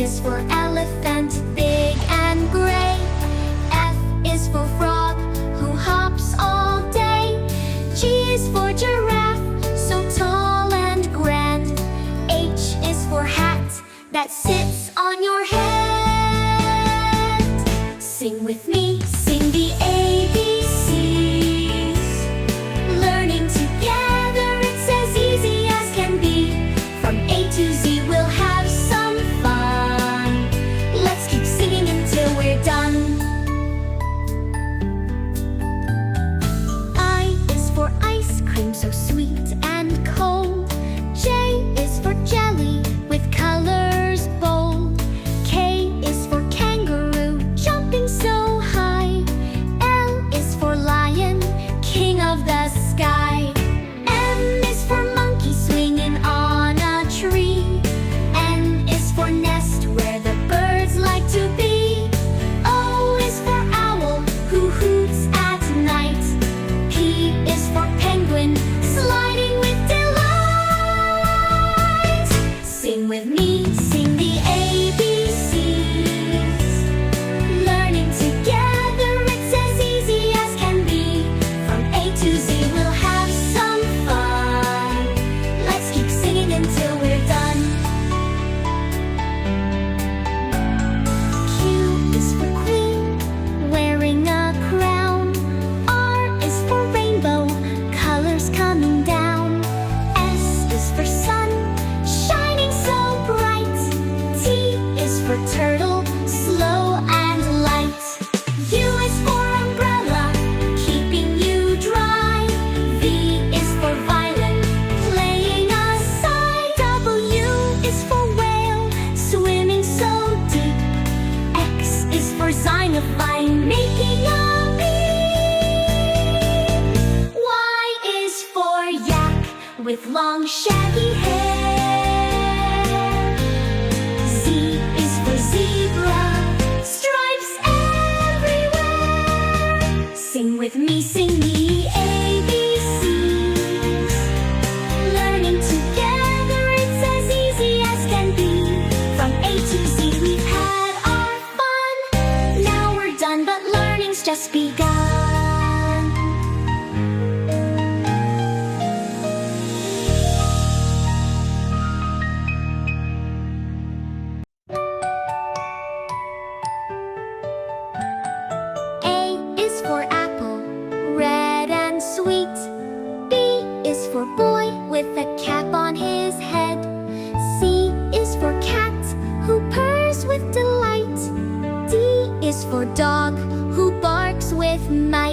is for elephant, big and gray. F is for frog, who hops all day. G is for giraffe, so tall and grand. H is for hat, that sits on your head. Sing with me, sing the ABCs. Learning together, it's as easy as can be. From A to Z, we'll have some fun. Let's keep singing until we're done. I is for ice cream, so sweet and cold. J is for jelly, with colors bold. K is for kangaroo, jumping so high. L is for lion, king of the sky. M is for monkey, swinging on a tree. N is for nest, where the birds like to be. O is for owl, who hoots at night. P is for penguin, sliding with delight. Sing with me, sing the ABCs. Learning together, it's as easy as can be. From A to Z, we'll have some fun. Let's keep singing until we're done. Q is for queen, wearing a crown. R is for rainbow, colors coming down. S is for sun, shining so bright. T is for turtle, slow and light. U is for umbrella, keeping you dry. V is for violin, playing a sigh. W is for whale, swimming so deep. X is for xylophone, making a beat. Y is for yak, with long shaggy hair. Z is for zebra, stripes everywhere. Sing with me, sing the ABCs. Learning together, it's as easy as can be. From A to Z, we've had our fun. Now we're done, but learning's just begun. A is for apple, red and sweet. B is for boy, with a cap on his head. C is for cat, who purrs with delight. D is for dog, who barks with might.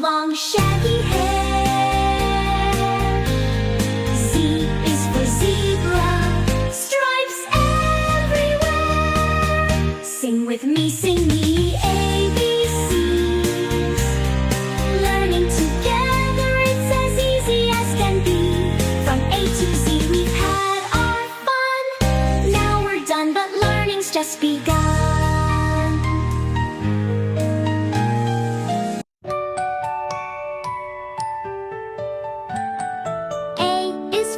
long shaggy hair. Z is for zebra, stripes everywhere. Sing with me, sing the ABCs. Learning together, it's as easy as can be. From A to Z we've had our fun. Now we're done, but learning's just begun.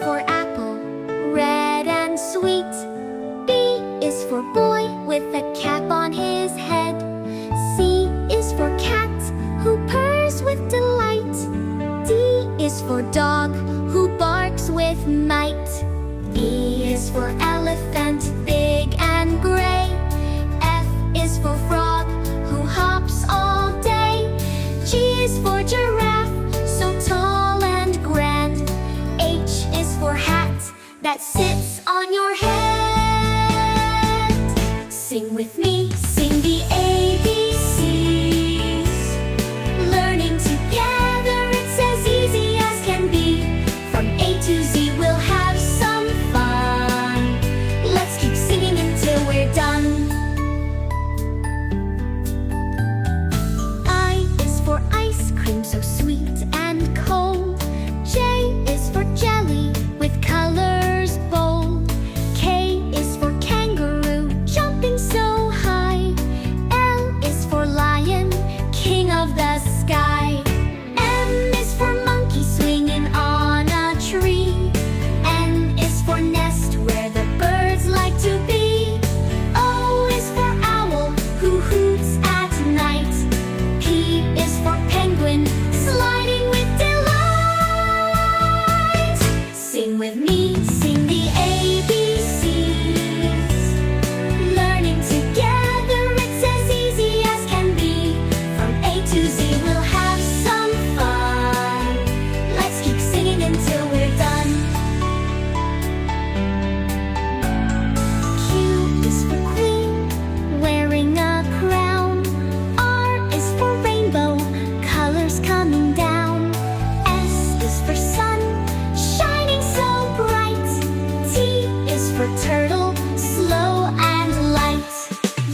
For apple, red and sweet. B is for boy with a cap on his head. C is for cat who purrs with delight. D is for dog who barks with might. E is for elephant, big and gray. F is for frog who hops all day. G is for giraffe, so tall and grand. H is for hat that sits on your head. Sing with me, sing the ABCs. Learning together, it's as easy as can be. From A to Z we'll have some fun. Let's keep singing until we're done. I is for ice cream, so sweet and cold. J is for jelly with colors bold. K is for kangaroo, jumping so high. L is for lion, king of the sky. M is for monkey, swinging on a tree. N is for nest, where the birds like to be. O is for owl, who hoots at night. P is for penguin, sliding with delight. Sing with me, sing the ABCs. Learning together, it's as easy as can be. From A to Z we'll have some fun. Let's keep singing until we're done. Q is for queen, wearing a crown. R is for rainbow, colors coming down. S is for sun, shining so bright. T is for turtle, slow and light.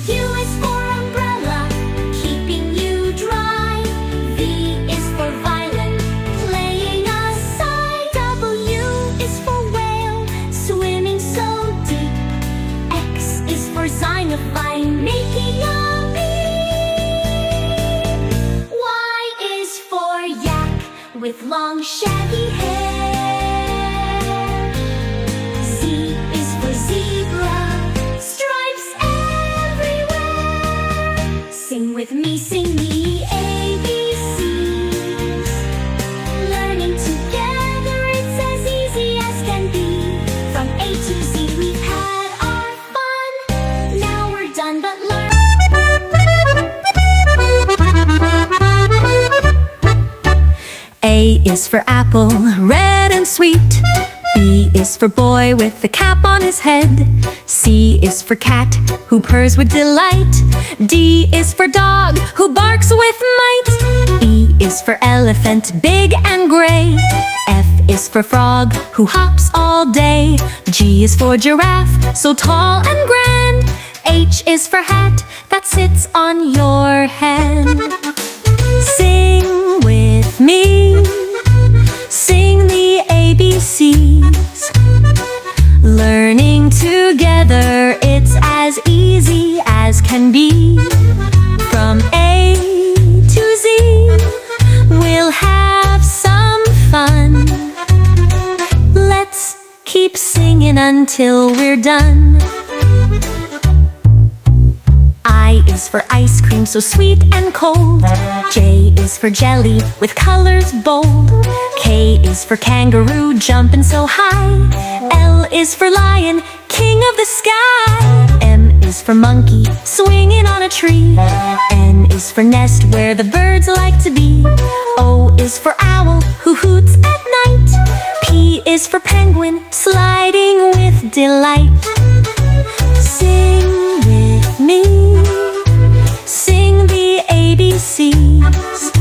U is for umbrella, keeping you dry. V is for violin, playing a sigh. W is for whale, swimming so deep. X is for xylophone, making a beat. Y is for yak, with long shaggy hair. Z is for zebra, stripes everywhere. Sing with me, sing the ABCs. Learning together, it's as easy as can be. From A to Z we've had our fun. Now we're done, but A is for apple, red and sweet. B is for boy with a cap on his head. C is for cat who purrs with delight. D is for dog who barks with might. E is for elephant, big and gray. F is for frog who hops all day. G is for giraffe, so tall and grand. H is for hat that sits on your head. Sing with me, sing the ABCs. Learning together, it's as easy as can be. From A to Z, we'll have some fun. Let's keep singing until we're done. I is for ice cream, so sweet and cold. J is for jelly with colors bold. K is for kangaroo, jumping so high. L is for lion, king of the sky. M is for monkey, swinging on a tree. N is for nest, where the birds like to be. O is for owl, who hoots at night. P is for penguin, sliding with delight. Sing with me, sing the ABCs.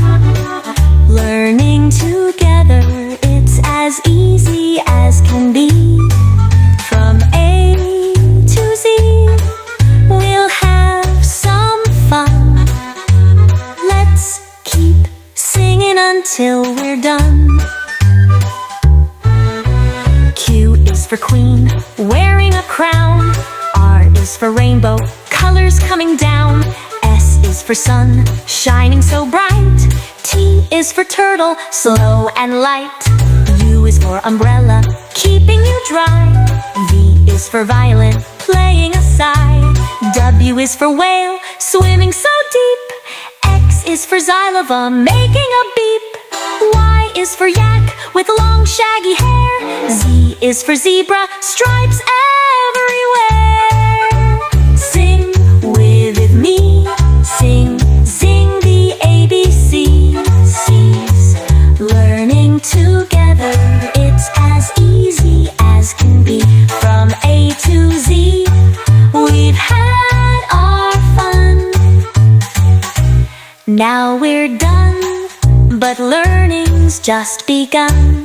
rainbow, colors coming down. S is for sun, shining so bright. T is for turtle, slow and light. U is for umbrella, keeping you dry. V is for violin, playing a sigh. W is for whale, swimming so deep. X is for xylophone, making a beep. Y is for yak, with long shaggy hair. Z is for zebra, stripes everywhere. Sing with me, sing, sing the ABCs. Learning together, it's as easy as can be. From A to Z, we've had our fun. Now we're done, but learning's just begun.